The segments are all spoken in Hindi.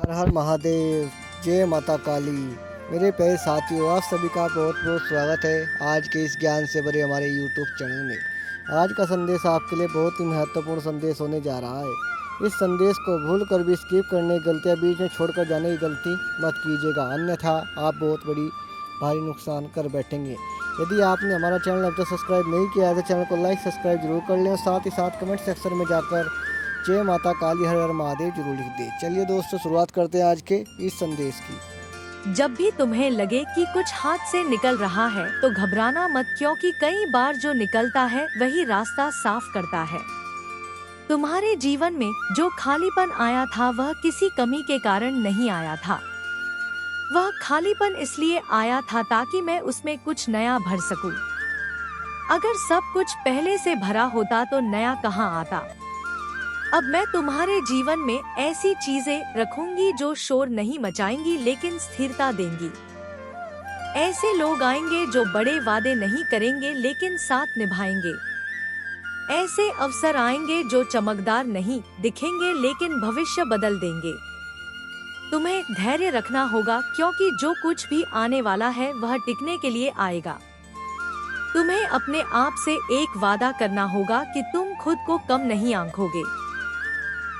हर हर महादेव। जय माता काली। मेरे प्यारे साथियों, आप सभी का बहुत बहुत स्वागत है आज के इस ज्ञान से भरे हमारे यूट्यूब चैनल में। आज का संदेश आपके लिए बहुत ही महत्वपूर्ण संदेश होने जा रहा है। इस संदेश को भूल कर भी स्किप करने की गलतियाँ बीच में छोड़कर जाने की गलती मत कीजिएगा, अन्यथा आप बहुत बड़ी भारी नुकसान कर बैठेंगे। यदि आपने हमारा चैनल अब तक सब्सक्राइब नहीं किया है तो चैनल को लाइक सब्सक्राइब जरूर कर लें और साथ ही साथ कमेंट सेक्शन में जाकर जय माता काली हर हर महादेव जरूर लिख दे। चलिए दोस्तों, शुरुआत करते हैं आज के इस संदेश की। जब भी तुम्हें लगे कि कुछ हाथ से निकल रहा है तो घबराना मत, क्योंकि कई बार जो निकलता है वही रास्ता साफ करता है। तुम्हारे जीवन में जो खालीपन आया था वह किसी कमी के कारण नहीं आया था। वह खालीपन इसलिए आया था ताकि मैं उसमें कुछ नया भर सकूं। अगर सब कुछ पहले से भरा होता तो नया कहाँ आता। अब मैं तुम्हारे जीवन में ऐसी चीजें रखूंगी जो शोर नहीं मचाएंगी लेकिन स्थिरता देंगी। ऐसे लोग आएंगे जो बड़े वादे नहीं करेंगे लेकिन साथ निभाएंगे। ऐसे अवसर आएंगे जो चमकदार नहीं दिखेंगे लेकिन भविष्य बदल देंगे। तुम्हें धैर्य रखना होगा, क्योंकि जो कुछ भी आने वाला है वह टिकने के लिए आएगा। तुम्हें अपने आप से एक वादा करना होगा कि तुम खुद को कम नहीं आंकोगे।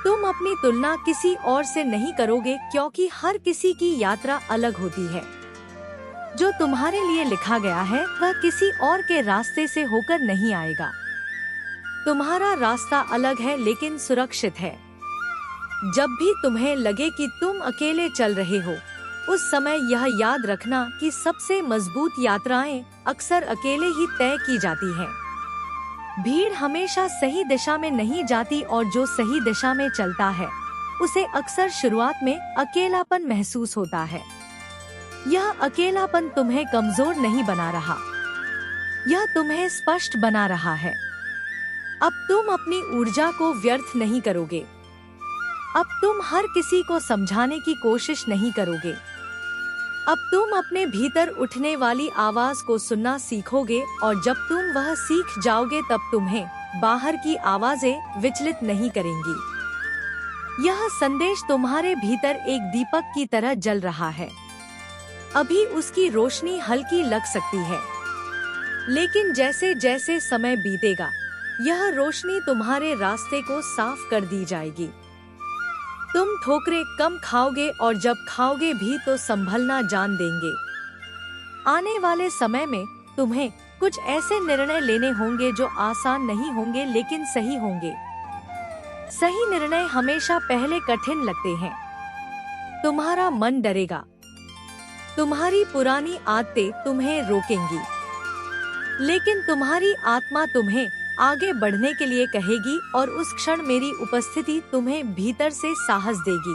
तुम अपनी तुलना किसी और से नहीं करोगे, क्योंकि हर किसी की यात्रा अलग होती है। जो तुम्हारे लिए लिखा गया है वह किसी और के रास्ते से होकर नहीं आएगा। तुम्हारा रास्ता अलग है लेकिन सुरक्षित है। जब भी तुम्हें लगे कि तुम अकेले चल रहे हो, उस समय यह याद रखना कि सबसे मजबूत यात्राएं अक्सर अकेले ही तय की जाती हैं। भीड़ हमेशा सही दिशा में नहीं जाती और जो सही दिशा में चलता है उसे अक्सर शुरुआत में अकेलापन महसूस होता है। यह अकेलापन तुम्हें कमजोर नहीं बना रहा, यह तुम्हें स्पष्ट बना रहा है। अब तुम अपनी ऊर्जा को व्यर्थ नहीं करोगे। अब तुम हर किसी को समझाने की कोशिश नहीं करोगे। अब तुम अपने भीतर उठने वाली आवाज को सुनना सीखोगे, और जब तुम वह सीख जाओगे तब तुम्हें बाहर की आवाजें विचलित नहीं करेंगी। यह संदेश तुम्हारे भीतर एक दीपक की तरह जल रहा है। अभी उसकी रोशनी हल्की लग सकती है, लेकिन जैसे जैसे समय बीतेगा यह रोशनी तुम्हारे रास्ते को साफ कर दी जाएगी। तुम ठोकरें कम खाओगे और जब खाओगे भी तो संभलना जान देंगे। आने वाले समय में तुम्हें कुछ ऐसे निर्णय लेने होंगे जो आसान नहीं होंगे लेकिन सही होंगे। सही निर्णय हमेशा पहले कठिन लगते हैं। तुम्हारा मन डरेगा, तुम्हारी पुरानी आदतें तुम्हें रोकेंगी, लेकिन तुम्हारी आत्मा तुम्हें आगे बढ़ने के लिए कहेगी, और उस क्षण मेरी उपस्थिति तुम्हें भीतर से साहस देगी।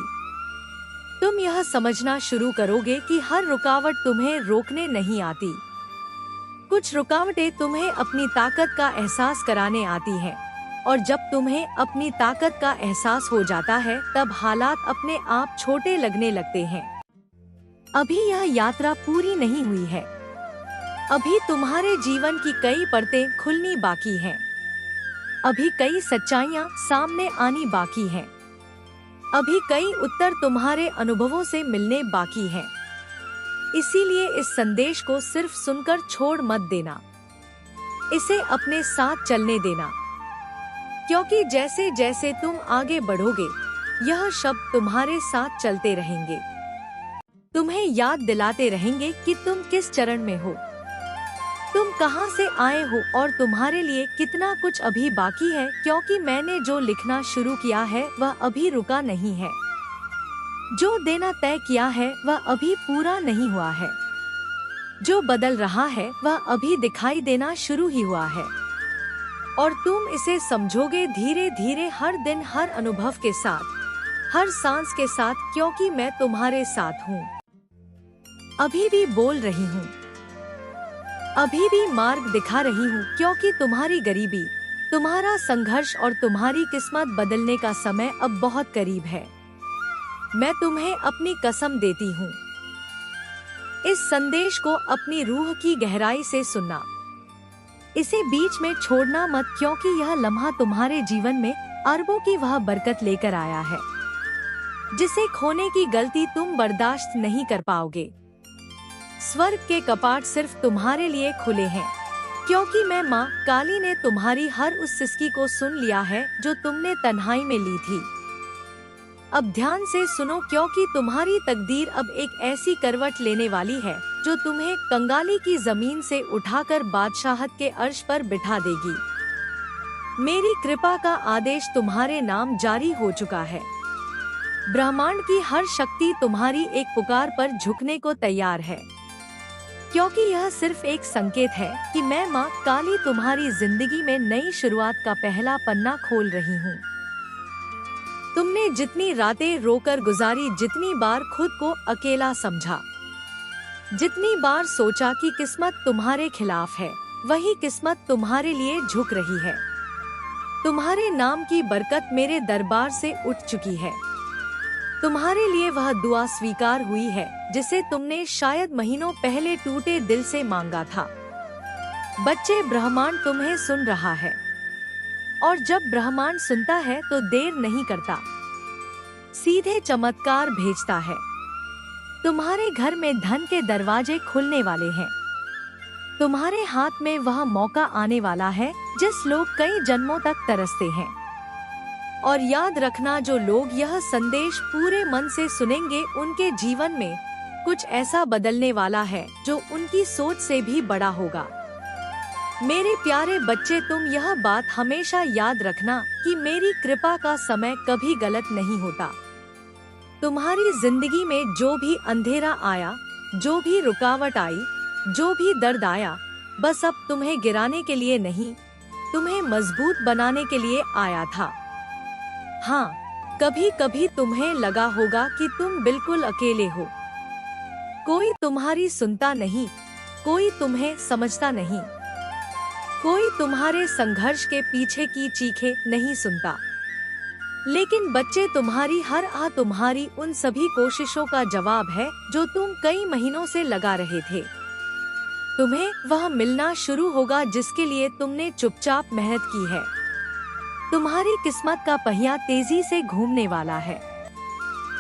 तुम यह समझना शुरू करोगे कि हर रुकावट तुम्हें रोकने नहीं आती। कुछ रुकावटें तुम्हें अपनी ताकत का एहसास कराने आती हैं, और जब तुम्हें अपनी ताकत का एहसास हो जाता है तब हालात अपने आप छोटे लगने लगते हैं। अभी यह यात्रा पूरी नहीं हुई है। अभी तुम्हारे जीवन की कई परतें खुलनी बाकी हैं। अभी कई सच्चाइयाँ सामने आनी बाकी हैं। अभी कई उत्तर तुम्हारे अनुभवों से मिलने बाकी हैं। इसीलिए इस संदेश को सिर्फ सुनकर छोड़ मत देना, इसे अपने साथ चलने देना, क्योंकि जैसे जैसे तुम आगे बढ़ोगे यह शब्द तुम्हारे साथ चलते रहेंगे। तुम्हें याद दिलाते रहेंगे कि तुम किस चरण में हो, तुम कहां से आए हो और तुम्हारे लिए कितना कुछ अभी बाकी है, क्योंकि मैंने जो लिखना शुरू किया है वह अभी रुका नहीं है। जो देना तय किया है वह अभी पूरा नहीं हुआ है। जो बदल रहा है वह अभी दिखाई देना शुरू ही हुआ है, और तुम इसे समझोगे धीरे धीरे, हर दिन, हर अनुभव के साथ, हर सांस के साथ, क्योंकि मैं तुम्हारे साथ हूँ। अभी भी बोल रही हूँ, अभी भी मार्ग दिखा रही हूँ, क्योंकि तुम्हारी गरीबी, तुम्हारा संघर्ष और तुम्हारी किस्मत बदलने का समय अब बहुत करीब है। मैं तुम्हें अपनी कसम देती हूँ। इस संदेश को अपनी रूह की गहराई से सुनना, इसे बीच में छोड़ना मत, क्योंकि यह लम्हा तुम्हारे जीवन में अरबों की वह बरकत लेकर आया है। जिसे खोने की गलती तुम बर्दाश्त नहीं कर पाओगे। स्वर्ग के कपाट सिर्फ तुम्हारे लिए खुले हैं, क्योंकि मैं माँ काली ने तुम्हारी हर उस सिसकी को सुन लिया है जो तुमने तन्हाई में ली थी। अब ध्यान से सुनो, क्योंकि तुम्हारी तकदीर अब एक ऐसी करवट लेने वाली है जो तुम्हें कंगाली की जमीन से उठाकर बादशाहत के अर्श पर बिठा देगी। मेरी कृपा का आदेश तुम्हारे नाम जारी हो चुका है। ब्रह्मांड की हर शक्ति तुम्हारी एक पुकार पर झुकने को तैयार है, क्योंकि यह सिर्फ एक संकेत है कि मैं माँ काली तुम्हारी जिंदगी में नई शुरुआत का पहला पन्ना खोल रही हूँ। तुमने जितनी रातें रोकर गुजारी, जितनी बार खुद को अकेला समझा, जितनी बार सोचा कि किस्मत तुम्हारे खिलाफ है, वही किस्मत तुम्हारे लिए झुक रही है। तुम्हारे नाम की बरकत मेरे दरबार से उठ चुकी है। तुम्हारे लिए वह दुआ स्वीकार हुई है जिसे तुमने शायद महीनों पहले टूटे दिल से मांगा था। बच्चे, ब्रह्मांड तुम्हें सुन रहा है, और जब ब्रह्मांड सुनता है तो देर नहीं करता, सीधे चमत्कार भेजता है। तुम्हारे घर में धन के दरवाजे खुलने वाले हैं। तुम्हारे हाथ में वह मौका आने वाला है जिस लोग कई जन्मों तक तरसते हैं। और याद रखना, जो लोग यह संदेश पूरे मन से सुनेंगे उनके जीवन में कुछ ऐसा बदलने वाला है जो उनकी सोच से भी बड़ा होगा। मेरे प्यारे बच्चे, तुम यह बात हमेशा याद रखना कि मेरी कृपा का समय कभी गलत नहीं होता। तुम्हारी जिंदगी में जो भी अंधेरा आया, जो भी रुकावट आई, जो भी दर्द आया, बस अब तुम्हें गिराने के लिए नहीं, तुम्हें मजबूत बनाने के लिए आया था। हाँ, कभी कभी तुम्हें लगा होगा कि तुम बिल्कुल अकेले हो। कोई तुम्हारी सुनता नहीं, कोई तुम्हें समझता नहीं, कोई तुम्हारे संघर्ष के पीछे की चीखें नहीं सुनता। लेकिन बच्चे, तुम्हारी हर आह तुम्हारी उन सभी कोशिशों का जवाब है जो तुम कई महीनों से लगा रहे थे। तुम्हें वह मिलना शुरू होगा जिसके लिए तुमने चुपचाप मेहनत की है। तुम्हारी किस्मत का पहिया तेजी से घूमने वाला है।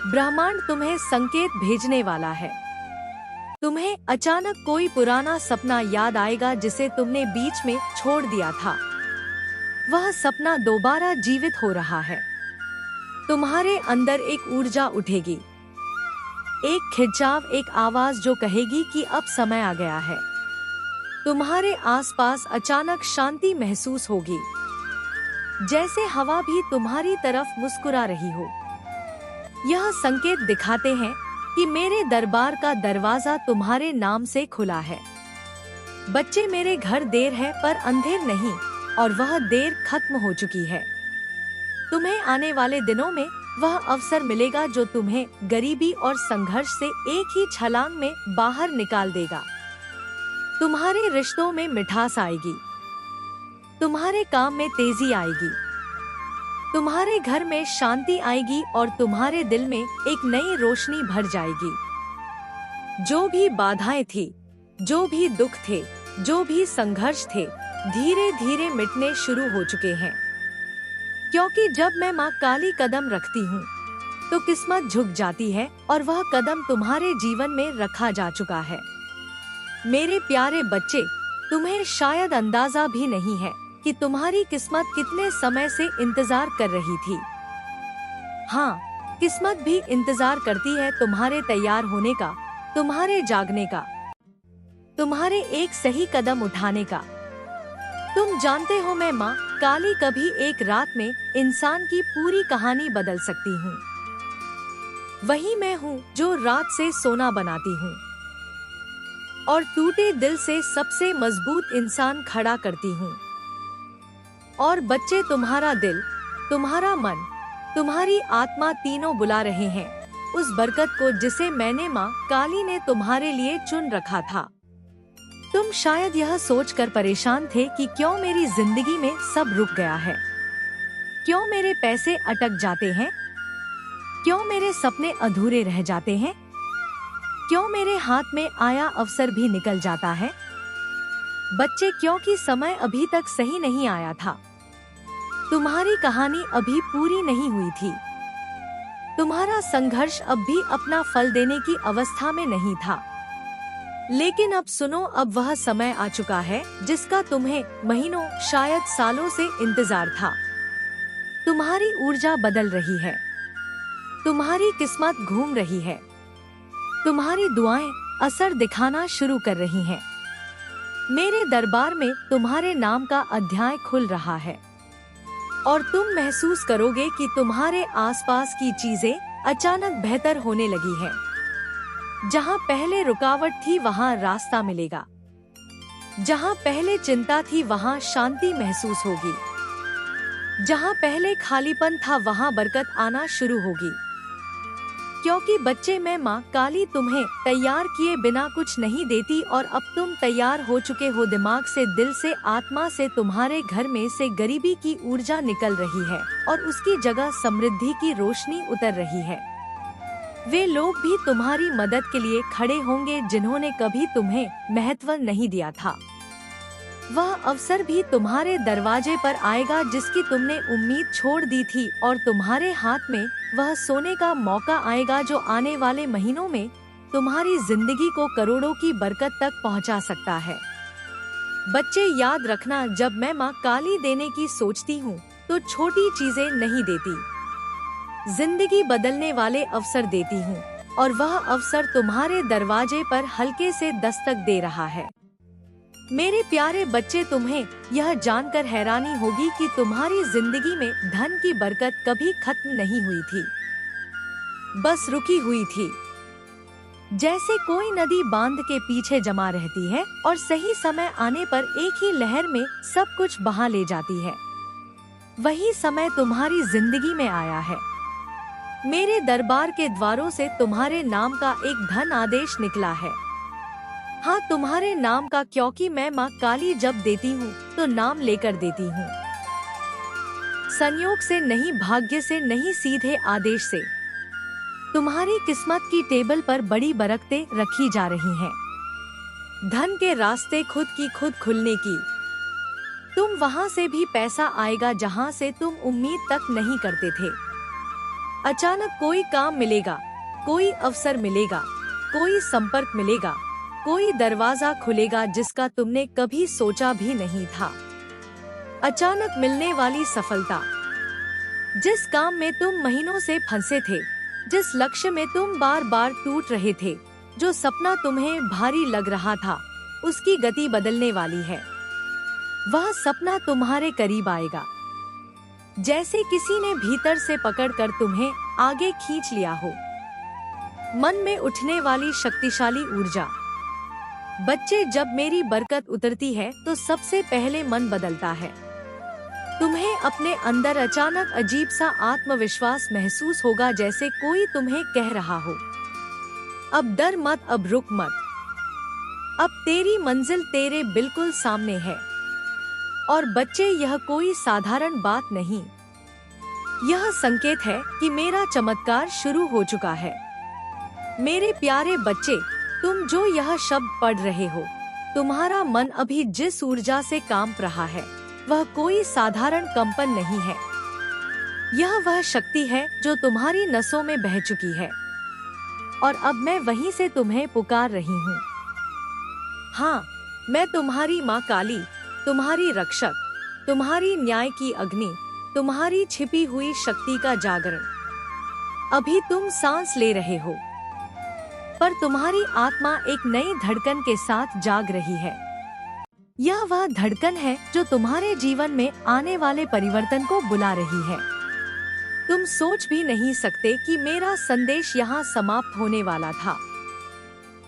ब्रह्मांड तुम्हें संकेत भेजने वाला है। तुम्हें अचानक कोई पुराना सपना याद आएगा जिसे तुमने बीच में छोड़ दिया था। वह सपना दोबारा जीवित हो रहा है। तुम्हारे अंदर एक ऊर्जा उठेगी, एक खिंचाव, एक आवाज जो कहेगी कि अब समय आ गया है। तुम्हारे आसपास अचानक शांति महसूस होगी, जैसे हवा भी तुम्हारी तरफ मुस्कुरा रही हो। यह संकेत दिखाते हैं कि मेरे दरबार का दरवाजा तुम्हारे नाम से खुला है। बच्चे, मेरे घर देर है पर अंधेर नहीं, और वह देर खत्म हो चुकी है। तुम्हें आने वाले दिनों में वह अवसर मिलेगा जो तुम्हें गरीबी और संघर्ष से एक ही छलांग में बाहर निकाल देगा। तुम्हारे रिश्तों में मिठास आएगी, तुम्हारे काम में तेजी आएगी, तुम्हारे घर में शांति आएगी और तुम्हारे दिल में एक नई रोशनी भर जाएगी। जो भी बाधाएं थी, जो भी दुख थे, जो भी संघर्ष थे, धीरे धीरे मिटने शुरू हो चुके हैं। क्योंकि जब मैं माँ काली कदम रखती हूँ तो किस्मत झुक जाती है और वह कदम तुम्हारे जीवन में रखा जा चुका है। मेरे प्यारे बच्चे, तुम्हें शायद अंदाजा भी नहीं है कि तुम्हारी किस्मत कितने समय से इंतजार कर रही थी। हाँ, किस्मत भी इंतजार करती है तुम्हारे तैयार होने का, तुम्हारे जागने का, तुम्हारे एक सही कदम उठाने का। तुम जानते हो, मैं माँ काली कभी एक रात में इंसान की पूरी कहानी बदल सकती हूँ। वही मैं हूँ जो रात से सोना बनाती हूँ और टूटे दिल से सबसे मजबूत इंसान खड़ा करती हूँ। और बच्चे, तुम्हारा दिल, तुम्हारा मन, तुम्हारी आत्मा तीनों बुला रहे हैं उस बरकत को जिसे मैंने माँ काली ने तुम्हारे लिए चुन रखा था। तुम शायद यह सोचकर परेशान थे कि क्यों मेरी जिंदगी में सब रुक गया है, क्यों मेरे पैसे अटक जाते हैं, क्यों मेरे सपने अधूरे रह जाते हैं, क्यों मेरे हाथ में आया अवसर भी निकल जाता है। बच्चे, क्योंकि समय अभी तक सही नहीं आया था। तुम्हारी कहानी अभी पूरी नहीं हुई थी। तुम्हारा संघर्ष अब भी अपना फल देने की अवस्था में नहीं था। लेकिन अब सुनो, अब वह समय आ चुका है जिसका तुम्हें महीनों शायद सालों से इंतजार था। तुम्हारी ऊर्जा बदल रही है, तुम्हारी किस्मत घूम रही है, तुम्हारी दुआएं असर दिखाना शुरू कर रही हैं। मेरे दरबार में तुम्हारे नाम का अध्याय खुल रहा है और तुम महसूस करोगे कि तुम्हारे आसपास की चीजें अचानक बेहतर होने लगी हैं। जहाँ पहले रुकावट थी वहाँ रास्ता मिलेगा, जहाँ पहले चिंता थी वहाँ शांति महसूस होगी, जहाँ पहले खालीपन था वहाँ बरकत आना शुरू होगी। क्योंकि बच्चे, मैं माँ काली तुम्हें तैयार किए बिना कुछ नहीं देती और अब तुम तैयार हो चुके हो। दिमाग से, दिल से, आत्मा से तुम्हारे घर में से गरीबी की ऊर्जा निकल रही है और उसकी जगह समृद्धि की रोशनी उतर रही है। वे लोग भी तुम्हारी मदद के लिए खड़े होंगे जिन्होंने कभी तुम्हें महत्व नहीं दिया था। वह अवसर भी तुम्हारे दरवाजे पर आएगा जिसकी तुमने उम्मीद छोड़ दी थी और तुम्हारे हाथ में वह सोने का मौका आएगा जो आने वाले महीनों में तुम्हारी जिंदगी को करोड़ों की बरकत तक पहुंचा सकता है। बच्चे, याद रखना, जब मैं माँ काली देने की सोचती हूँ तो छोटी चीजें नहीं देती, जिंदगी बदलने वाले अवसर देती हूँ और वह अवसर तुम्हारे दरवाजे पर हल्के से दस्तक दे रहा है। मेरे प्यारे बच्चे, तुम्हें यह जानकर हैरानी होगी कि तुम्हारी जिंदगी में धन की बरकत कभी खत्म नहीं हुई थी, बस रुकी हुई थी। जैसे कोई नदी बांध के पीछे जमा रहती है और सही समय आने पर एक ही लहर में सब कुछ बहा ले जाती है, वही समय तुम्हारी जिंदगी में आया है। मेरे दरबार के द्वारों से तुम्हारे नाम का एक धन आदेश निकला है। हाँ, तुम्हारे नाम का, क्योंकि मैं माँ काली जब देती हूँ तो नाम लेकर देती हूँ। संयोग से नहीं, भाग्य से नहीं, सीधे आदेश से। तुम्हारी किस्मत की टेबल पर बड़ी बरकतें रखी जा रही हैं। धन के रास्ते खुद की खुद खुलने की। तुम वहाँ से भी पैसा आएगा जहाँ से तुम उम्मीद तक नहीं करते थे। अचानक कोई काम मिलेगा, कोई अवसर मिलेगा, कोई संपर्क मिलेगा, कोई दरवाजा खुलेगा जिसका तुमने कभी सोचा भी नहीं था। अचानक मिलने वाली सफलता, जिस काम में तुम महीनों से फंसे थे, जिस लक्ष्य में तुम बार बार टूट रहे थे, जो सपना तुम्हें भारी लग रहा था, उसकी गति बदलने वाली है। वह सपना तुम्हारे करीब आएगा, जैसे किसी ने भीतर से पकड़कर तुम्हें आगे खींच लिया हो। मन में उठने वाली शक्तिशाली ऊर्जा। बच्चे, जब मेरी बरकत उतरती है तो सबसे पहले मन बदलता है। तुम्हें अपने अंदर अचानक अजीब सा आत्मविश्वास महसूस होगा, जैसे कोई तुम्हें कह रहा हो, अब डर मत, अब रुक मत, अब तेरी मंजिल तेरे बिल्कुल सामने है। और बच्चे, यह कोई साधारण बात नहीं, यह संकेत है कि मेरा चमत्कार शुरू हो चुका है। मेरे प्यारे बच्चे, तुम जो यह शब्द पढ़ रहे हो, तुम्हारा मन अभी जिस ऊर्जा से कांप रहा है वह कोई साधारण कंपन नहीं है। यह वह शक्ति है जो तुम्हारी नसों में बह चुकी है और अब मैं वहीं से तुम्हें पुकार रही हूँ। हाँ, मैं तुम्हारी माँ काली, तुम्हारी रक्षक, तुम्हारी न्याय की अग्नि, तुम्हारी छिपी हुई शक्ति का जागरण। अभी तुम सांस ले रहे हो, पर तुम्हारी आत्मा एक नई धड़कन के साथ जाग रही है। यह वह धड़कन है जो तुम्हारे जीवन में आने वाले परिवर्तन को बुला रही है। तुम सोच भी नहीं सकते कि मेरा संदेश यहाँ समाप्त होने वाला था।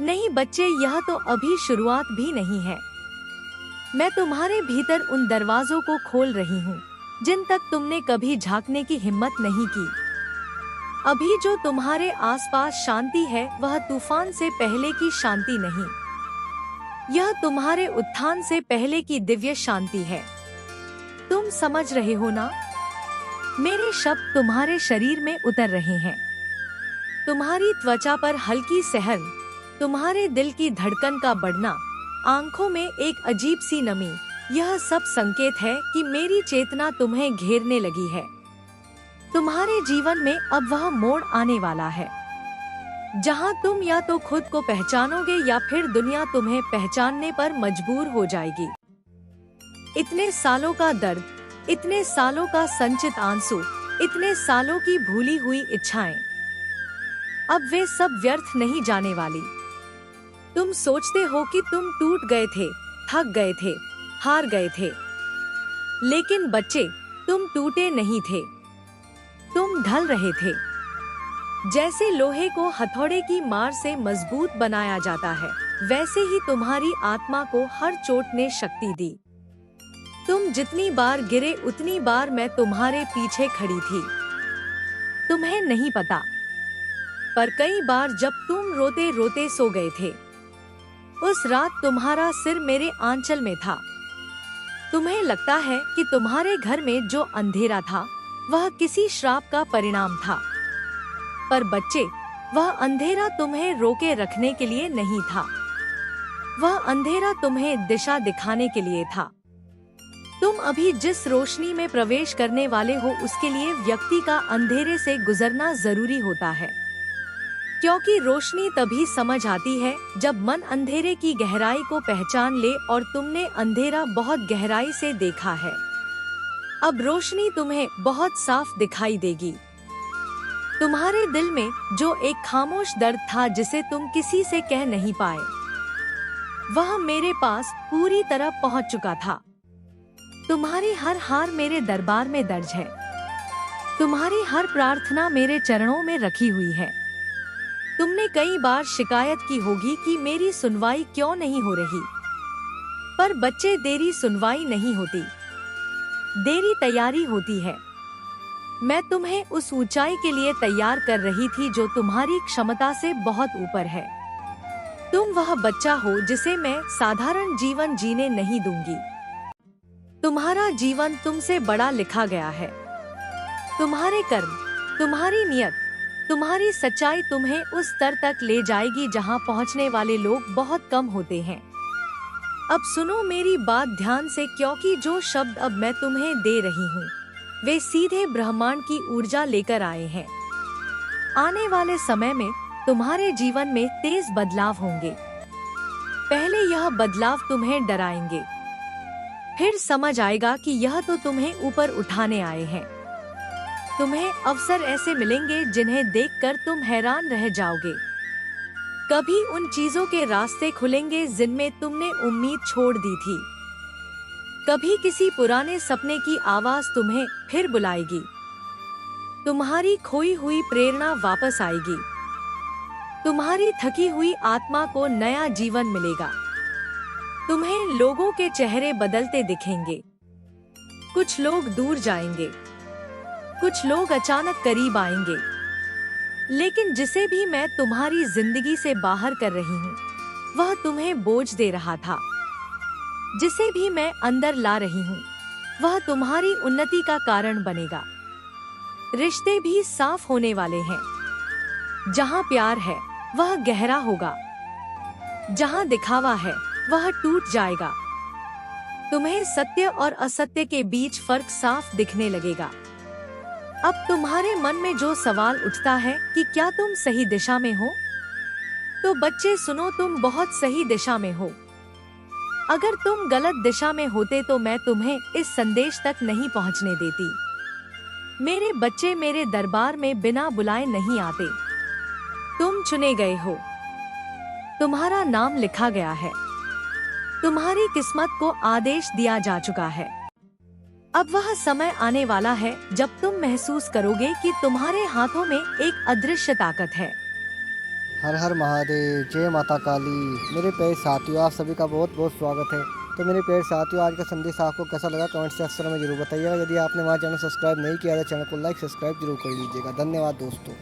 नहीं बच्चे, यह तो अभी शुरुआत भी नहीं है। मैं तुम्हारे भीतर उन दरवाजों को खोल रही हूँ जिन तक तुमने कभी झांकने की हिम्मत नहीं की। अभी जो तुम्हारे आसपास शांति है वह तूफान से पहले की शांति नहीं, यह तुम्हारे उत्थान से पहले की दिव्य शांति है। तुम समझ रहे हो ना? मेरे शब्द तुम्हारे शरीर में उतर रहे हैं। तुम्हारी त्वचा पर हल्की सहन, तुम्हारे दिल की धड़कन का बढ़ना, आंखों में एक अजीब सी नमी, यह सब संकेत है कि मेरी चेतना तुम्हें घेरने लगी है। तुम्हारे जीवन में अब वह मोड़ आने वाला है जहां तुम या तो खुद को पहचानोगे या फिर दुनिया तुम्हें पहचानने पर मजबूर हो जाएगी। इतने सालों का दर्द, इतने सालों का संचित आंसू, इतने सालों की भूली हुई इच्छाएं, अब वे सब व्यर्थ नहीं जाने वाली। तुम सोचते हो कि तुम टूट गए थे, थक गए थे, हार गए थे, लेकिन बच्चे, तुम टूटे नहीं थे, तुम ढल रहे थे। जैसे लोहे को हथौड़े की मार से मजबूत बनाया जाता है, वैसे ही तुम्हारी आत्मा को हर चोट ने शक्ति दी। तुम जितनी बार गिरे उतनी बार मैं तुम्हारे पीछे खड़ी थी। तुम्हें नहीं पता, पर कई बार जब तुम रोते रोते सो गए थे, उस रात तुम्हारा सिर मेरे आंचल में था। तुम्हें लगता है कि तुम्हारे घर में जो अंधेरा था वह किसी श्राप का परिणाम था, पर बच्चे, वह अंधेरा तुम्हें रोके रखने के लिए नहीं था। वह अंधेरा तुम्हें दिशा दिखाने के लिए था। तुम अभी जिस रोशनी में प्रवेश करने वाले हो उसके लिए व्यक्ति का अंधेरे से गुजरना जरूरी होता है, क्योंकि रोशनी तभी समझ आती है जब मन अंधेरे की गहराई को पहचान ले और तुमने अंधेरा बहुत गहराई से देखा है। अब रोशनी तुम्हें बहुत साफ दिखाई देगी। तुम्हारे दिल में जो एक खामोश दर्द था जिसे तुम किसी से कह नहीं पाए, वह मेरे पास पूरी तरह पहुंच चुका था। तुम्हारी हर हार मेरे दरबार में दर्ज है। तुम्हारी हर प्रार्थना मेरे चरणों में रखी हुई है। तुमने कई बार शिकायत की होगी कि मेरी सुनवाई क्यों नहीं हो रही, पर बच्चे, देरी सुनवाई नहीं होती, देरी तैयारी होती है। मैं तुम्हें उस ऊंचाई के लिए तैयार कर रही थी जो तुम्हारी क्षमता से बहुत ऊपर है। तुम वह बच्चा हो जिसे मैं साधारण जीवन जीने नहीं दूंगी। तुम्हारा जीवन तुमसे बड़ा लिखा गया है। तुम्हारे कर्म, तुम्हारी नियत, तुम्हारी सच्चाई तुम्हें उस स्तर तक ले जाएगी जहां पहुंचने वाले लोग बहुत कम होते हैं। अब सुनो मेरी बात ध्यान से, क्योंकि जो शब्द अब मैं तुम्हें दे रही हूँ वे सीधे ब्रह्मांड की ऊर्जा लेकर आए हैं। आने वाले समय में तुम्हारे जीवन में तेज बदलाव होंगे। पहले यह बदलाव तुम्हें डराएंगे, फिर समझ आएगा कि यह तो तुम्हें ऊपर उठाने आए हैं। तुम्हें अवसर ऐसे मिलेंगे जिन्हें देखकर तुम हैरान रह जाओगे। कभी उन चीजों के रास्ते खुलेंगे जिनमें तुमने उम्मीद छोड़ दी थी। कभी किसी पुराने सपने की आवाज तुम्हें फिर बुलाएगी। तुम्हारी खोई हुई प्रेरणा वापस आएगी। तुम्हारी थकी हुई आत्मा को नया जीवन मिलेगा। तुम्हें लोगों के चेहरे बदलते दिखेंगे। कुछ लोग दूर जाएंगे, कुछ लोग अचानक करीब आएंगे, लेकिन जिसे भी मैं तुम्हारी जिंदगी से बाहर कर रही हूँ वह तुम्हें बोझ दे रहा था। जिसे भी मैं अंदर ला रही हूँ वह तुम्हारी उन्नति का कारण बनेगा। रिश्ते भी साफ होने वाले हैं। जहाँ प्यार है वह गहरा होगा, जहाँ दिखावा है वह टूट जाएगा। तुम्हें सत्य और असत्य के बीच फर्क साफ दिखने लगेगा। अब तुम्हारे मन में जो सवाल उठता है कि क्या तुम सही दिशा में हो, तो बच्चे सुनो, तुम बहुत सही दिशा में हो। अगर तुम गलत दिशा में होते तो मैं तुम्हें इस संदेश तक नहीं पहुंचने देती। मेरे बच्चे मेरे दरबार में बिना बुलाए नहीं आते। तुम चुने गए हो, तुम्हारा नाम लिखा गया है, तुम्हारी किस्मत को आदेश दिया जा चुका है। अब वह समय आने वाला है जब तुम महसूस करोगे कि तुम्हारे हाथों में एक अदृश्य ताकत है। हर हर महादेव, जय माता काली। मेरे प्यारे साथियों, आप सभी का बहुत बहुत स्वागत है। तो मेरे प्यारे साथियों, आज का संदेश आपको कैसा लगा कमेंट सेक्शन में जरूर बताइएगा। यदि आपने हमारा चैनल सब्सक्राइब नहीं किया तो चैनल को लाइक सब्सक्राइब जरूर कर लीजिएगा। धन्यवाद दोस्तों।